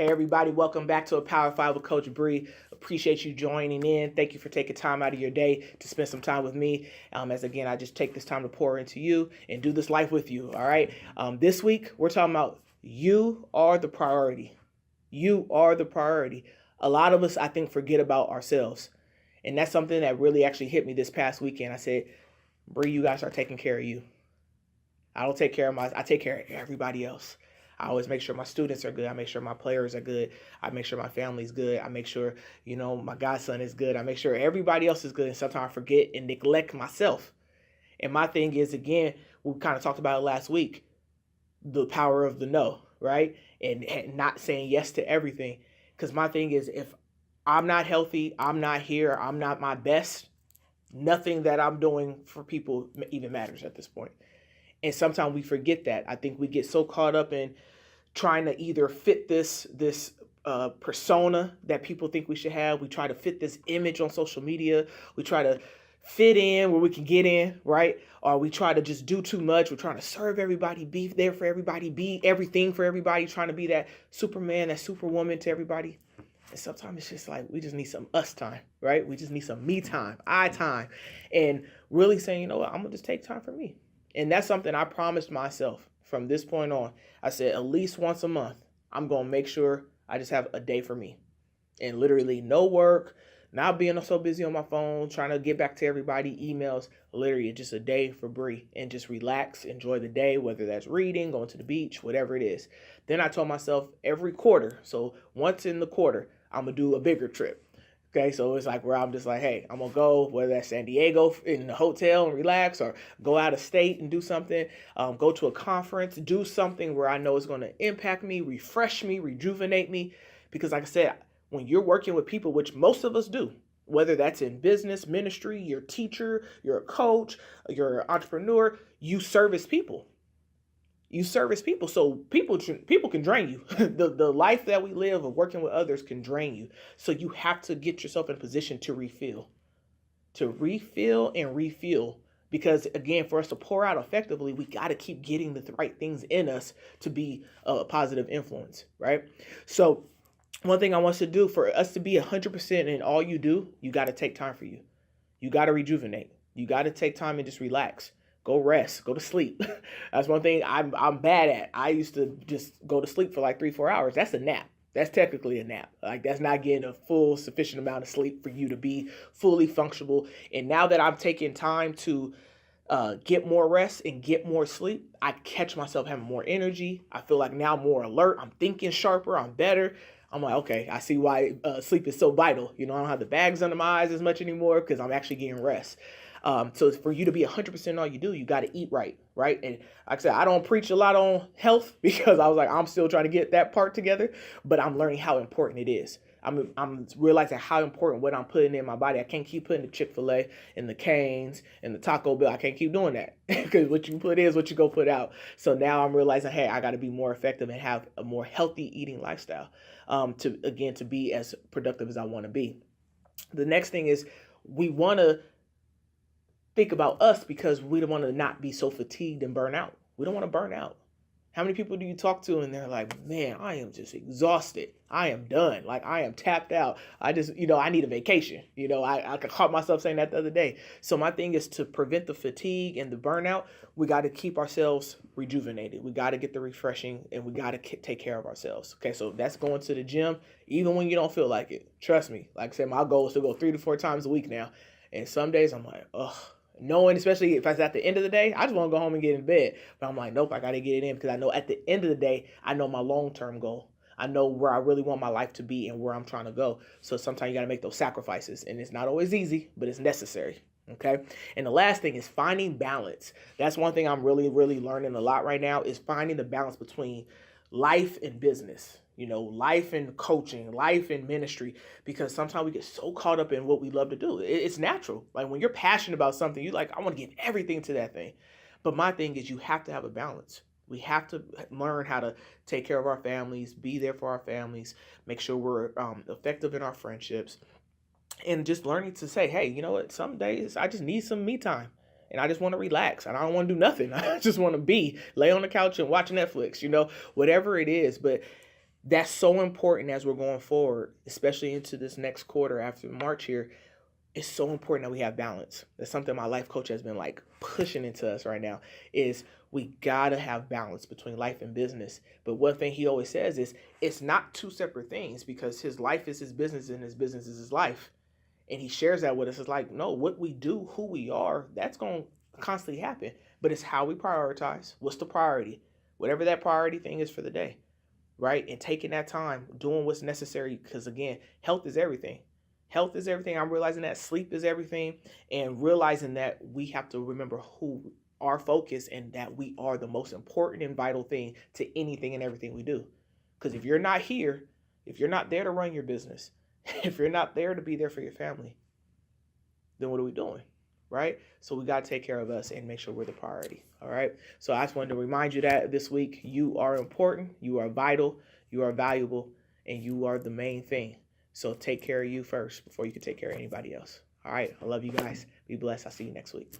Hey everybody, welcome back to a Power 5 with Coach Bree. Appreciate you joining in. Thank you for taking time out of your day to spend some time with me. As again, I just take this time to pour into you and do this life with you. All right. This week we're talking about you are the priority. You are the priority. A lot of us, I think, forget about ourselves, and that's something that really actually hit me this past weekend. I said, Bree, you guys are taking care of you. I don't take care of I take care of everybody else. I always make sure my students are good. I make sure my players are good. I make sure my family's good. I make sure, my godson is good. I make sure everybody else is good. And sometimes I forget and neglect myself. And my thing is, again, we kind of talked about it last week, the power of the no, right? And not saying yes to everything. Because my thing is, if I'm not healthy, I'm not here, I'm not my best, nothing that I'm doing for people even matters at this point. And sometimes we forget that. I think we get so caught up in trying to either fit this persona that people think we should have. We try to fit this image on social media. We try to fit in where we can get in, right? Or we try to just do too much. We're trying to serve everybody, be there for everybody, be everything for everybody, trying to be that Superman, that Superwoman to everybody. And sometimes it's just like we just need some us time, right? We just need some me time, I time. And really saying, you know what, I'm going to just take time for me. And that's something I promised myself from this point on. I said at least once a month, I'm going to make sure I just have a day for me. And literally no work, not being so busy on my phone, trying to get back to everybody, emails, literally just a day for Bree and just relax, enjoy the day, whether that's reading, going to the beach, whatever it is. Then I told myself every quarter, so once in the quarter, I'm going to do a bigger trip. Okay, so it's like where I'm just like, hey, I'm going to go, whether that's San Diego in the hotel and relax, or go out of state and do something, go to a conference, do something where I know it's going to impact me, refresh me, rejuvenate me. Because like I said, when you're working with people, which most of us do, whether that's in business, ministry, you're a teacher, you're a coach, you're an entrepreneur, you service people. You service people, so people can drain you. The life that we live of working with others can drain you. So you have to get yourself in a position to refill and refuel. Because again, for us to pour out effectively, we got to keep getting the right things in us to be a positive influence, right? So one thing I want us to do, for us to be 100% in all you do, you got to take time for you. You got to rejuvenate. You got to take time and just relax. Go rest, go to sleep. That's one thing I'm bad at. I used to just go to sleep for like 3-4 hours. That's a nap. That's technically a nap. Like, that's not getting a full sufficient amount of sleep for you to be fully functional. And now that I'm taking time to get more rest and get more sleep, I catch myself having more energy. I feel like now I'm more alert. I'm thinking sharper. I'm better. I'm like, okay, I see why sleep is so vital. I don't have the bags under my eyes as much anymore because I'm actually getting rest. So for you to be 100% all you do, you got to eat right, right? And like I said, I don't preach a lot on health because I was like, I'm still trying to get that part together, but I'm learning how important it is. I'm realizing how important what I'm putting in my body. I can't keep putting the Chick-fil-A and the Cane's and the Taco Bell. I can't keep doing that because what you put in is what you go put out. So now I'm realizing, hey, I got to be more effective and have a more healthy eating lifestyle to be as productive as I want to be. The next thing is we want to think about us because we don't want to not be so fatigued and burn out. We don't want to burn out. How many people do you talk to and they're like, man, I am just exhausted. I am done. Like, I am tapped out. I just, I need a vacation. I caught myself saying that the other day. So my thing is to prevent the fatigue and the burnout, we got to keep ourselves rejuvenated. We got to get the refreshing and we got to take care of ourselves. Okay, so that's going to the gym, even when you don't feel like it. Trust me. Like I said, my goal is to go 3 to 4 times a week now. And some days I'm like, ugh. Knowing, especially if it's at the end of the day, I just want to go home and get in bed. But I'm like, nope, I got to get it in because I know at the end of the day, I know my long-term goal. I know where I really want my life to be and where I'm trying to go. So sometimes you got to make those sacrifices. And it's not always easy, but it's necessary. Okay. And the last thing is finding balance. That's one thing I'm really, really learning a lot right now is finding the balance between life and business. Life and coaching, life and ministry, because sometimes we get so caught up in what we love to do. It's natural. Like when you're passionate about something, you're like, I want to give everything to that thing. But my thing is you have to have a balance. We have to learn how to take care of our families, be there for our families, make sure we're effective in our friendships, and just learning to say, hey, you know what? Some days I just need some me time. And I just want to relax and I don't want to do nothing. I just want to lay on the couch and watch Netflix, whatever it is. But That's so important as we're going forward, especially into this next quarter after March here. It's so important that we have balance. That's something my life coach has been like pushing into us right now is we gotta have balance between life and business. But one thing he always says is it's not two separate things, because his life is his business and his business is his life. And he shares that with us. It's like, no, what we do, who we are, that's going to constantly happen. But it's how we prioritize. What's the priority? Whatever that priority thing is for the day, right? And taking that time, doing what's necessary, because again, health is everything. Health is everything. I'm realizing that sleep is everything, and realizing that we have to remember who our focus, and that we are the most important and vital thing to anything and everything we do. Because if you're not here, if you're not there to run your business, if you're not there to be there for your family, then what are we doing? Right? So we got to take care of us and make sure we're the priority. All right. So I just wanted to remind you that this week you are important, you are vital, you are valuable, and you are the main thing. So take care of you first before you can take care of anybody else. All right. I love you guys. Be blessed. I'll see you next week.